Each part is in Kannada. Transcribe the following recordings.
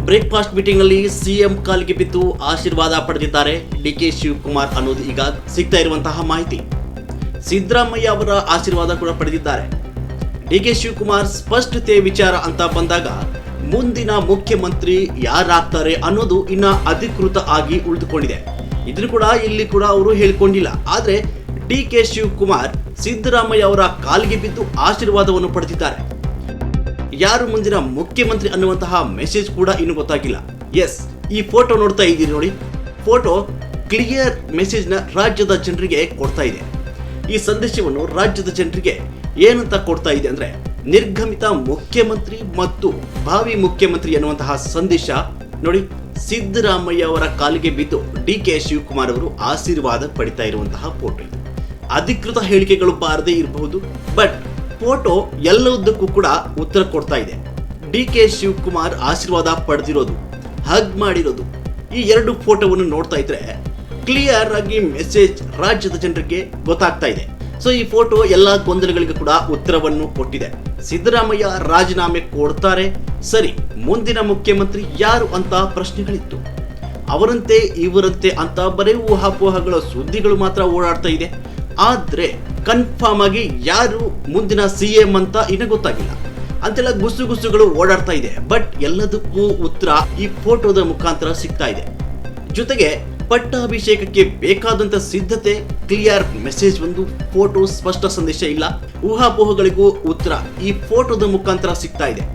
ಬ್ರೇಕ್ಫಾಸ್ಟ್ ಮೀಟಿಂಗ್ ನಲ್ಲಿ ಸಿಎಂ ಕಾಲಿಗೆ ಬಿದ್ದು ಆಶೀರ್ವಾದ ಪಡೆದಿದ್ದಾರೆ ಡಿಕೆ ಶಿವಕುಮಾರ್ ಅನ್ನೋದು ಈಗ ಸಿಗ್ತಾ ಇರುವಂತಹ ಮಾಹಿತಿ. ಸಿದ್ದರಾಮಯ್ಯ ಅವರ ಆಶೀರ್ವಾದ ಕೂಡ ಪಡೆದಿದ್ದಾರೆ. ಡಿಕೆ ಶಿವಕುಮಾರ್ ಸ್ಪಷ್ಟತೆ ವಿಚಾರ ಅಂತ ಬಂದಾಗ ಮುಂದಿನ ಮುಖ್ಯಮಂತ್ರಿ ಯಾರಾಗ್ತಾರೆ ಅನ್ನೋದು ಇನ್ನ ಅಧಿಕೃತ ಆಗಿ ಉಳಿದುಕೊಂಡಿದೆ. ಇದನ್ನು ಕೂಡ ಇಲ್ಲಿ ಕೂಡ ಅವರು ಹೇಳಿಕೊಂಡಿಲ್ಲ. ಆದ್ರೆ ಡಿಕೆ ಶಿವಕುಮಾರ್ ಸಿದ್ದರಾಮಯ್ಯ ಅವರ ಕಾಲಿಗೆ ಬಿದ್ದು ಆಶೀರ್ವಾದವನ್ನು ಪಡೆದಿದ್ದಾರೆ. ಯಾರು ಮುಂದಿನ ಮುಖ್ಯಮಂತ್ರಿ ಅನ್ನುವಂತಹ ಮೆಸೇಜ್ ಕೂಡ ಇನ್ನು ಗೊತ್ತಾಗಿಲ್ಲ. ಎಸ್, ಈ ಫೋಟೋ ನೋಡ್ತಾ ಇದ್ದೀರಿ ನೋಡಿ. ಫೋಟೋ ಕ್ಲಿಯರ್ ಮೆಸೇಜ್ ನ ರಾಜ್ಯದ ಜನರಿಗೆ ಕೊಡ್ತಾ ಇದೆ. ಈ ಸಂದೇಶವನ್ನು ರಾಜ್ಯದ ಜನರಿಗೆ ಏನಂತ ಕೊಡ್ತಾ ಇದೆ ಅಂದ್ರೆ, ನಿರ್ಗಮಿತ ಮುಖ್ಯಮಂತ್ರಿ ಮತ್ತು ಭಾವಿ ಮುಖ್ಯಮಂತ್ರಿ ಅನ್ನುವಂತಹ ಸಂದೇಶ ನೋಡಿ. ಸಿದ್ದರಾಮಯ್ಯ ಅವರ ಕಾಲಿಗೆ ಬಿದ್ದು ಡಿಕೆ ಶಿವಕುಮಾರ್ ಅವರು ಆಶೀರ್ವಾದ ಪಡಿತಾ ಇರುವಂತಹ ಫೋಟೋ ಇದು. ಅಧಿಕೃತ ಹೇಳಿಕೆಗಳು ಬಾರದೇ ಇರಬಹುದು, ಬಟ್ ಫೋಟೋ ಎಲ್ಲದಕ್ಕೂ ಕೂಡ ಉತ್ತರ ಕೊಡ್ತಾ ಇದೆ. ಡಿಕೆ ಶಿವಕುಮಾರ್ ಆಶೀರ್ವಾದ ಪಡೆದಿರೋದು, ಹಗ್ ಮಾಡಿರೋದು, ಈ ಎರಡು ಫೋಟೋವನ್ನು ನೋಡ್ತಾ ಇದ್ರೆ ಕ್ಲಿಯರ್ ಆಗಿ ಮೆಸೇಜ್ ರಾಜ್ಯದ ಜನರಿಗೆ ಗೊತ್ತಾಗ್ತಾ ಇದೆ. ಸೊ ಈ ಫೋಟೋ ಎಲ್ಲಾ ಗೊಂದಲಗಳಿಗೂ ಕೂಡ ಉತ್ತರವನ್ನು ಕೊಟ್ಟಿದೆ. ಸಿದ್ದರಾಮಯ್ಯ ರಾಜೀನಾಮೆ ಕೊಡ್ತಾರೆ, ಸರಿ, ಮುಂದಿನ ಮುಖ್ಯಮಂತ್ರಿ ಯಾರು ಅಂತ ಪ್ರಶ್ನೆಗಳಿತ್ತು. ಅವರಂತೆ ಇವರಂತೆ ಅಂತ ಬರೀ ಊಹಾಪೋಹಗಳ ಸುದ್ದಿಗಳು ಮಾತ್ರ ಓಡಾಡ್ತಾ ಇದೆ. ಆದ್ರೆ ಕನ್ಫರ್ಮ್ ಆಗಿ ಯಾರು ಮುಂದಿನ ಸಿಎಂ ಅಂತ ಇನ್ನು ಗೊತ್ತಾಗಿಲ್ಲ ಅಂತೆಲ್ಲ ಗುಸುಗುಸುಗಳು ಓಡಾಡ್ತಾ ಇದೆ. ಬಟ್ ಎಲ್ಲದಕ್ಕೂ ಉತ್ತರ ಈ ಫೋಟೋದ ಮುಖಾಂತರ ಸಿಗ್ತಾ ಇದೆ. ಜೊತೆಗೆ ಪಟ್ಟಾಭಿಷೇಕಕ್ಕೆ ಬೇಕಾದಂತ ಸಿದ್ಧತೆ, ಕ್ಲಿಯರ್ ಮೆಸೇಜ್, ಒಂದು ಫೋಟೋ, ಸ್ಪಷ್ಟ ಸಂದೇಶ ಇಲ್ಲ. ಊಹಾಪೋಹಗಳಿಗೂ ಉತ್ತರ ಈ ಫೋಟೋದ ಮುಖಾಂತರ ಸಿಗ್ತಾ ಇದೆ.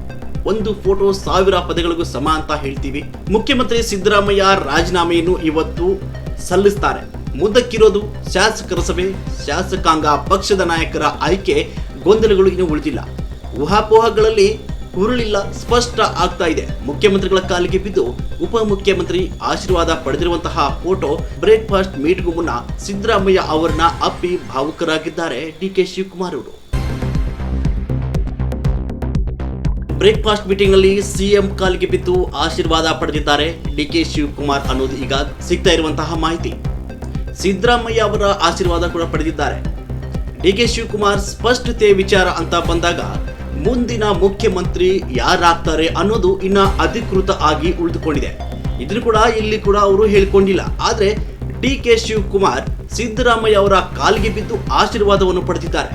ಒಂದು ಫೋಟೋ 1000 ಪದಗಳಿಗೂ ಸಮ ಅಂತ ಹೇಳ್ತೀವಿ. ಮುಖ್ಯಮಂತ್ರಿ ಸಿದ್ದರಾಮಯ್ಯ ರಾಜೀನಾಮೆಯನ್ನು ಇವತ್ತು ಸಲ್ಲಿಸ್ತಾರೆ. ಮುಂದಕ್ಕಿರೋದು ಶಾಸಕರ ಸಭೆ, ಶಾಸಕಾಂಗ ಪಕ್ಷದ ನಾಯಕರ ಆಯ್ಕೆ. ಗೊಂದಲಗಳು ಇನ್ನೂ ಉಳಿದಿಲ್ಲ. ಊಹಾಪೋಹಗಳಲ್ಲಿ ಹುರುಳಿಲ್ಲ, ಸ್ಪಷ್ಟ ಆಗ್ತಾ ಇದೆ. ಮುಖ್ಯಮಂತ್ರಿಗಳ ಕಾಲಿಗೆ ಬಿದ್ದು ಉಪಮುಖ್ಯಮಂತ್ರಿ ಆಶೀರ್ವಾದ ಪಡೆದಿರುವಂತಹ ಫೋಟೋ. ಬ್ರೇಕ್ಫಾಸ್ಟ್ ಮೀಟ್ಗೂ ಮುನ್ನ ಸಿದ್ದರಾಮಯ್ಯ ಅವರನ್ನ ಅಪ್ಪಿ ಭಾವುಕರಾಗಿದ್ದಾರೆ ಡಿಕೆ ಶಿವಕುಮಾರ್ ಅವರು. ಬ್ರೇಕ್ಫಾಸ್ಟ್ ಮೀಟಿಂಗ್ ನಲ್ಲಿ ಸಿಎಂ ಕಾಲಿಗೆ ಬಿದ್ದು ಆಶೀರ್ವಾದ ಪಡೆದಿದ್ದಾರೆ ಡಿಕೆ ಶಿವಕುಮಾರ್ ಅನ್ನೋದು ಈಗ ಸಿಗ್ತಾ ಇರುವಂತಹ ಮಾಹಿತಿ. ಸಿದ್ದರಾಮಯ್ಯ ಅವರ ಆಶೀರ್ವಾದ ಕೂಡ ಪಡೆದಿದ್ದಾರೆ. ಡಿಕೆ ಶಿವಕುಮಾರ್ ಸ್ಪಷ್ಟತೆ ವಿಚಾರ ಅಂತ ಬಂದಾಗ ಮುಂದಿನ ಮುಖ್ಯಮಂತ್ರಿ ಯಾರಾಗ್ತಾರೆ ಅನ್ನೋದು ಇನ್ನ ಅಧಿಕೃತ ಆಗಿ ಉಳಿದುಕೊಂಡಿದೆ. ಇದನ್ನು ಕೂಡ ಇಲ್ಲಿ ಕೂಡ ಅವರು ಹೇಳಿಕೊಂಡಿಲ್ಲ. ಆದ್ರೆ ಡಿಕೆ ಶಿವಕುಮಾರ್ ಸಿದ್ದರಾಮಯ್ಯ ಅವರ ಕಾಲಿಗೆ ಬಿದ್ದು ಆಶೀರ್ವಾದವನ್ನು ಪಡೆದಿದ್ದಾರೆ.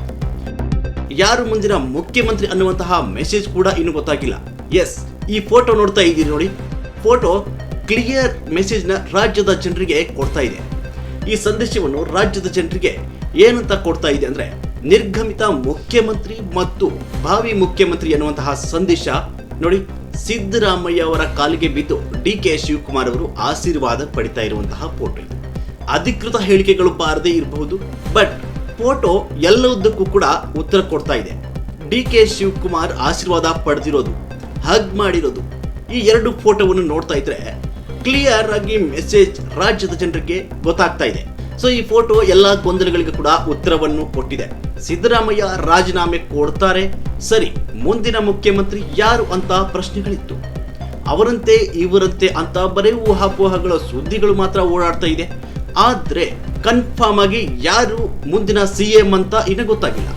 ಯಾರು ಮುಂದಿನ ಮುಖ್ಯಮಂತ್ರಿ ಅನ್ನುವಂತಹ ಮೆಸೇಜ್ ಕೂಡ ಇನ್ನು ಗೊತ್ತಾಗಿಲ್ಲ. ಎಸ್, ಈ ಫೋಟೋ ನೋಡ್ತಾ ಇದ್ದೀರಿ ನೋಡಿ. ಫೋಟೋ ಕ್ಲಿಯರ್ ಮೆಸೇಜ್ ನ ರಾಜ್ಯದ ಜನರಿಗೆ ಕೊಡ್ತಾ ಇದೆ. ಈ ಸಂದೇಶವನ್ನು ರಾಜ್ಯದ ಜನರಿಗೆ ಏನಂತ ಕೊಡ್ತಾ ಇದೆ ಅಂದ್ರೆ, ನಿರ್ಗಮಿತ ಮುಖ್ಯಮಂತ್ರಿ ಮತ್ತು ಭಾವಿ ಮುಖ್ಯಮಂತ್ರಿ ಅನ್ನುವಂತಹ ಸಂದೇಶ ನೋಡಿ. ಸಿದ್ದರಾಮಯ್ಯ ಅವರ ಕಾಲಿಗೆ ಬಿದ್ದು ಡಿಕೆ ಶಿವಕುಮಾರ್ ಅವರು ಆಶೀರ್ವಾದ ಪಡಿತಾ ಇರುವಂತಹ ಫೋಟೋ ಇದು. ಅಧಿಕೃತ ಹೇಳಿಕೆಗಳು ಬಾರದೇ ಇರಬಹುದು, ಬಟ್ ಫೋಟೋ ಎಲ್ಲದಕ್ಕೂ ಕೂಡ ಉತ್ತರ ಕೊಡ್ತಾ ಇದೆ. ಡಿಕೆ ಶಿವಕುಮಾರ್ ಆಶೀರ್ವಾದ ಪಡೆದಿರೋದು, ಹಗ್ ಮಾಡಿರೋದು, ಈ ಎರಡು ಫೋಟೋವನ್ನು ನೋಡ್ತಾ ಇದ್ರೆ ಕ್ಲಿಯರ್ ಆಗಿ ಮೆಸೇಜ್ ರಾಜ್ಯದ ಜನರಿಗೆ ಗೊತ್ತಾಗ್ತಾ ಇದೆ. ಸೊ ಈ ಫೋಟೋ ಎಲ್ಲಾ ಗೊಂದಲಗಳಿಗೂ ಕೂಡ ಉತ್ತರವನ್ನು ಕೊಟ್ಟಿದೆ. ಸಿದ್ದರಾಮಯ್ಯ ರಾಜೀನಾಮೆ ಕೊಡ್ತಾರೆ, ಸರಿ, ಮುಂದಿನ ಮುಖ್ಯಮಂತ್ರಿ ಯಾರು ಅಂತ ಪ್ರಶ್ನೆಗಳಿತ್ತು. ಅವರಂತೆ ಇವರಂತೆ ಅಂತ ಬರೀ ಊಹಾಪೋಹಗಳ ಸುದ್ದಿಗಳು ಮಾತ್ರ ಓಡಾಡ್ತಾ ಇದೆ. ಆದ್ರೆ ಕನ್ಫರ್ಮ್ ಆಗಿ ಯಾರು ಮುಂದಿನ ಸಿಎಂ ಅಂತ ಇನ್ನು ಗೊತ್ತಾಗಿಲ್ಲ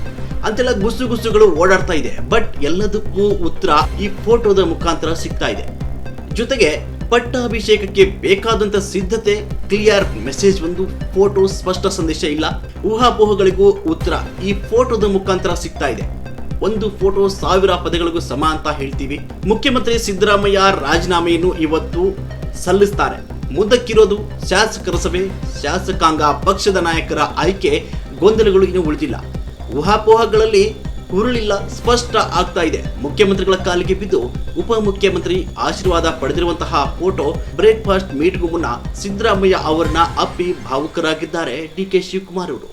ಅಂತೆಲ್ಲ ಗುಸುಗುಸುಗಳು ಓಡಾಡ್ತಾ ಇದೆ. ಬಟ್ ಎಲ್ಲದಕ್ಕೂ ಉತ್ತರ ಈ ಫೋಟೋದ ಮುಖಾಂತರ ಸಿಗ್ತಾ ಇದೆ. ಜೊತೆಗೆ ಪಟ್ಟಾಭಿಷೇಕಕ್ಕೆ ಬೇಕಾದಂತ ಸಿದ್ಧತೆ, ಕ್ಲಿಯರ್ ಮೆಸೇಜ್, ಒಂದು ಫೋಟೋ, ಸ್ಪಷ್ಟ ಸಂದೇಶ ಇಲ್ಲ. ಊಹಾಪೋಹಗಳಿಗೂ ಉತ್ತರ ಈ ಫೋಟೋದ ಮುಖಾಂತರ ಸಿಗ್ತಾ ಇದೆ. ಒಂದು ಫೋಟೋ 1000 ಪದಗಳಿಗೂ ಸಮ ಅಂತ ಹೇಳ್ತೀವಿ. ಮುಖ್ಯಮಂತ್ರಿ ಸಿದ್ದರಾಮಯ್ಯ ರಾಜೀನಾಮೆಯನ್ನು ಇವತ್ತು ಸಲ್ಲಿಸ್ತಾರೆ. ಮುಂದಕ್ಕಿರೋದು ಶಾಸಕರ ಸಭೆ, ಶಾಸಕಾಂಗ ಪಕ್ಷದ ನಾಯಕರ ಆಯ್ಕೆ. ಗೊಂದಲಗಳು ಇನ್ನೂ ಉಳಿದಿಲ್ಲ. ಊಹಾಪೋಹಗಳಲ್ಲಿ ಹುರುಳಿಲ್ಲ, ಸ್ಪಷ್ಟ ಆಗ್ತಾ ಇದೆ. ಮುಖ್ಯಮಂತ್ರಿಗಳ ಕಾಲಿಗೆ ಬಿದ್ದು ಉಪಮುಖ್ಯಮಂತ್ರಿ ಆಶೀರ್ವಾದ ಪಡೆದಿರುವಂತಹ ಫೋಟೋ. ಬ್ರೇಕ್ಫಾಸ್ಟ್ ಮೀಟ್ಗೂ ಮುನ್ನ ಸಿದ್ದರಾಮಯ್ಯ ಅವರನ್ನ ಅಪ್ಪಿ ಭಾವುಕರಾಗಿದ್ದಾರೆ ಡಿಕೆ ಶಿವಕುಮಾರ್ ಅವರು.